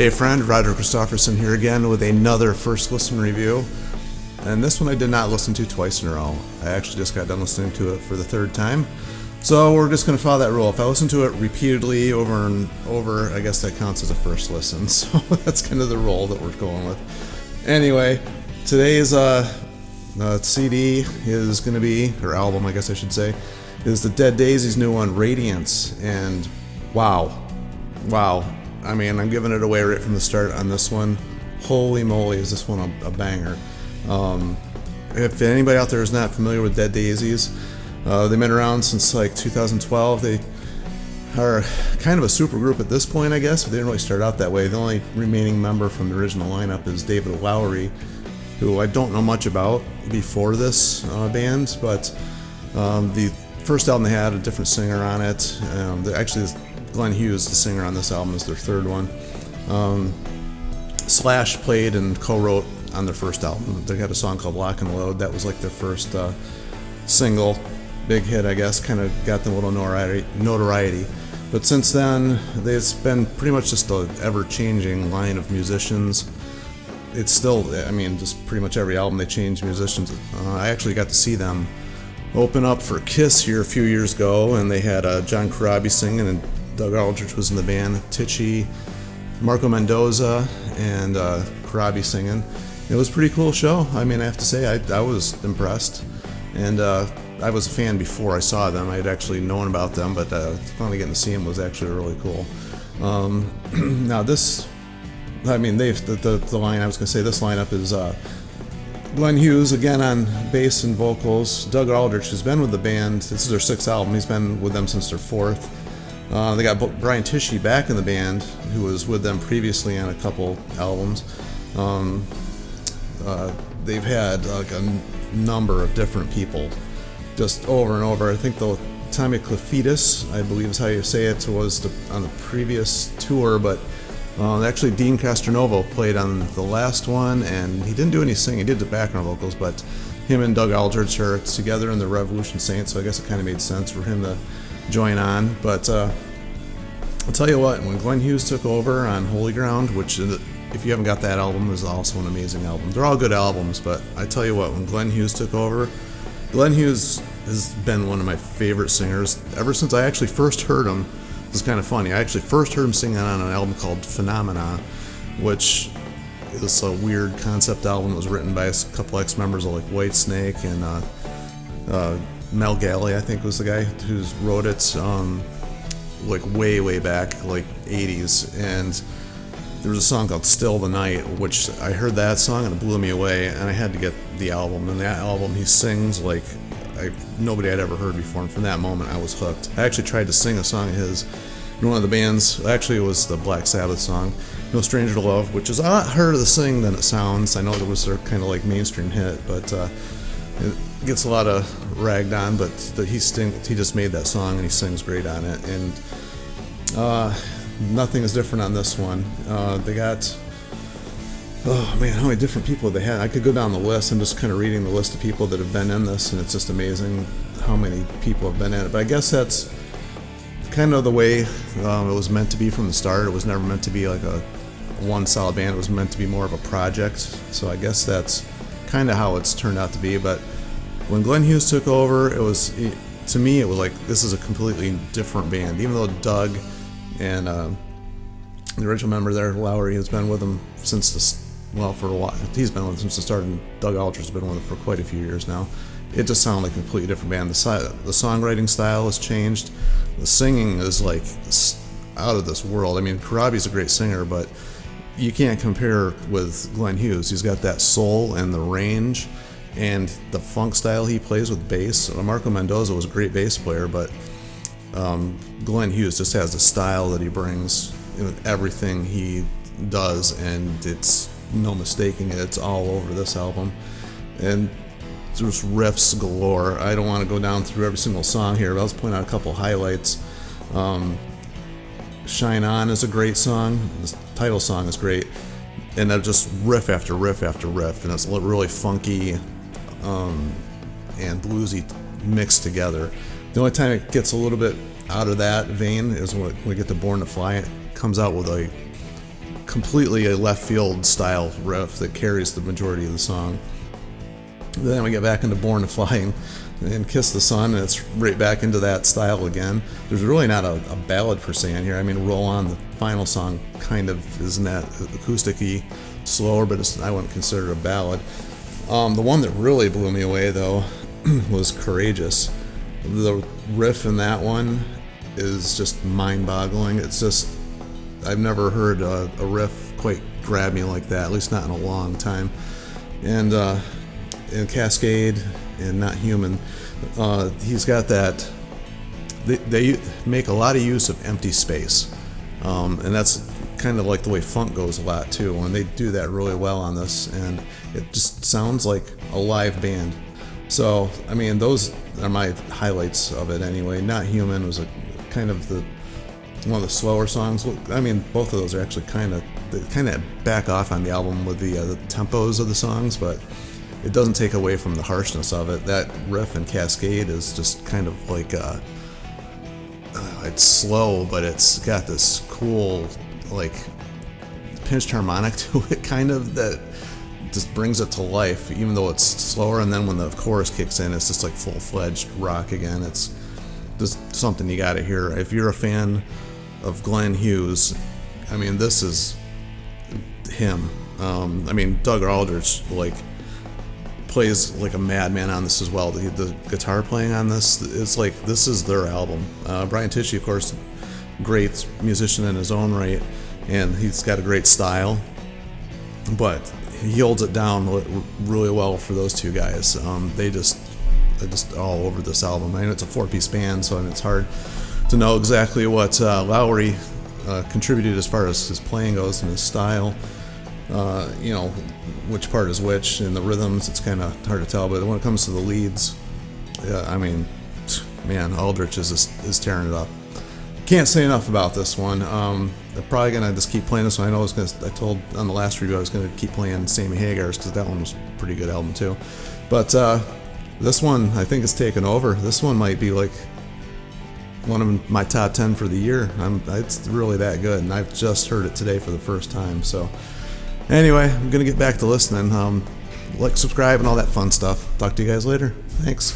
Hey friend, Roger Christofferson here again with another first listen review. And this one I did not listen to twice in a row. I actually just got done listening to it for the third time. So we're just going to follow that rule. If I listen to it repeatedly over and over, I guess that counts as a first listen. So that's kind of the rule that we're going with. Anyway, today's CD is going to be, or album I guess I should say, is the Dead Daisies' new one, Radiance. And wow. I mean, I'm giving it away right from the start on this one. Holy moly, is this one a banger. If anybody out there is not familiar with Dead Daisies, they've been around since like 2012. They are kind of a super group at this point, I guess, but they didn't really start out that way. The only remaining member from the original lineup is David Lowery, who I don't know much about before this band, but the first album they had a different singer on it. Actually, Glenn Hughes, the singer on this album, is their third one. Slash played and co-wrote on their first album. They had a song called Lock and Load. That was like their first single, big hit, I guess, kind of got them a little notoriety. But since then, it's been pretty much just an ever-changing line of musicians. It's still, I mean, just pretty much every album they change musicians. I actually got to see them open up for Kiss here a few years ago, and they had John Corabi singing, and Doug Aldrich was in the band, Tichy, Marco Mendoza, and Corabi singing. It was a pretty cool show. I mean, I have to say, I was impressed. And I was a fan before I saw them. I had actually known about them, but finally getting to see them was actually really cool. Now this, I mean, the line, I was going to say, this lineup is Glenn Hughes, again on bass and vocals. Doug Aldrich has been with the band. This is their sixth album. He's been with them since their fourth. They got Brian Tichy back in the band, who was with them previously on a couple albums. They've had like a number of different people just over and over. I think the Tommy Clefitas, I believe is how you say it, was on the previous tour, but actually Dean Castronovo played on the last one, and he didn't do any singing. He did the background vocals, but him and Doug Aldrich are together in the Revolution Saints, so I guess it kind of made sense for him to join on. But I'll tell you what, when Glenn Hughes took over on Holy Ground, which if you haven't got that album, is also an amazing album. They're all good albums, but I tell you what, when Glenn Hughes took over, Glenn Hughes has been one of my favorite singers ever since I actually first heard him. This is kind of funny. I actually first heard him singing on an album called Phenomena, which is a weird concept album. It was written by a couple ex-members of like Whitesnake, and Mel Galley, I think, was the guy who wrote it, like way back, like 80s. And there was a song called Still the Night, which I heard that song and it blew me away, and I had to get the album. And that album, he sings like nobody I'd ever heard before, and from that moment I was hooked. I actually tried to sing a song of his in one of the bands. Actually, it was the Black Sabbath song, No Stranger to Love, which is a lot harder to sing than it sounds. I know it was their kind of like mainstream hit, but it gets a lot of ragged on, but he just made that song and he sings great on it. And nothing is different on this one. They got, oh man, how many different people they had. I could go down the list. I'm just kind of reading the list of people that have been in this, and it's just amazing how many people have been in it. But I guess that's kind of the way it was meant to be from the start. It was never meant to be like a one solid band. It was meant to be more of a project. So I guess that's kind of how it's turned out to be. But when Glenn Hughes took over, to me it was like, this is a completely different band. Even though Doug and the original member there, Lowery, has been with them since for a while. He's been with them since the start, and Doug Aldrich has been with them for quite a few years now. It just sounded like a completely different band. The songwriting style has changed. The singing is like out of this world. I mean, Corabi's a great singer, but you can't compare with Glenn Hughes. He's got that soul and the range and the funk style he plays with bass. Marco Mendoza was a great bass player, but Glenn Hughes just has the style that he brings in everything he does, and it's no mistaking it. It's all over this album, and there's riffs galore. I don't want to go down through every single song here, but I'll just point out a couple highlights. Shine On is a great song. The title song is great, and they're just riff after riff after riff, and it's really funky and bluesy mixed together. The only time it gets a little bit out of that vein is when we get to Born to Fly. It comes out with a completely a left field style riff that carries the majority of the song. Then we get back into Born to Fly and Kiss the Sun, and it's right back into that style again. There's really not a ballad per se in here. I mean, Roll On, the final song, kind of isn't that acoustic-y, slower, but I wouldn't consider it a ballad. The one that really blew me away, though, was Courageous. The riff in that one is just mind-boggling. It's just, I've never heard a riff quite grab me like that, at least not in a long time. And Cascade and Not Human, he's got that, they make a lot of use of empty space, and that's kind of like the way funk goes a lot too, and they do that really well on this, and it just sounds like a live band. So I mean, those are my highlights of it anyway. Not Human was one of the slower songs. I mean, both of those are actually kind of back off on the album with the tempos of the songs, but it doesn't take away from the harshness of it. That riff in Cascade is just kind of like it's slow, but it's got this cool, like, pinched harmonic to it, kind of, that just brings it to life, even though it's slower. And then when the chorus kicks in, it's just like full-fledged rock again. It's just something you gotta hear. If you're a fan of Glenn Hughes, I mean, this is him. I mean, Doug Aldrich, like, plays like a madman on this as well. The guitar playing on this, it's like, this is their album. Brian Tichy, of course, great musician in his own right, and he's got a great style, but he holds it down really well for those two guys. They're just all over this album. I know it's a 4-piece band, so I mean, it's hard to know exactly what Lowry contributed as far as his playing goes and his style. You know, which part is which, and the rhythms, it's kind of hard to tell. But when it comes to the leads, I mean, man, Aldrich is tearing it up. Can't say enough about this one. I'm probably gonna just keep playing this one. I told on the last review I was gonna keep playing Sammy Hagar's, because that one was a pretty good album too. But this one, I think, is taken over. This one might be like one of my top 10 for the year. It's really that good, and I've just heard it today for the first time. So anyway, I'm gonna get back to listening. Like, subscribe, and all that fun stuff. Talk to you guys later. Thanks.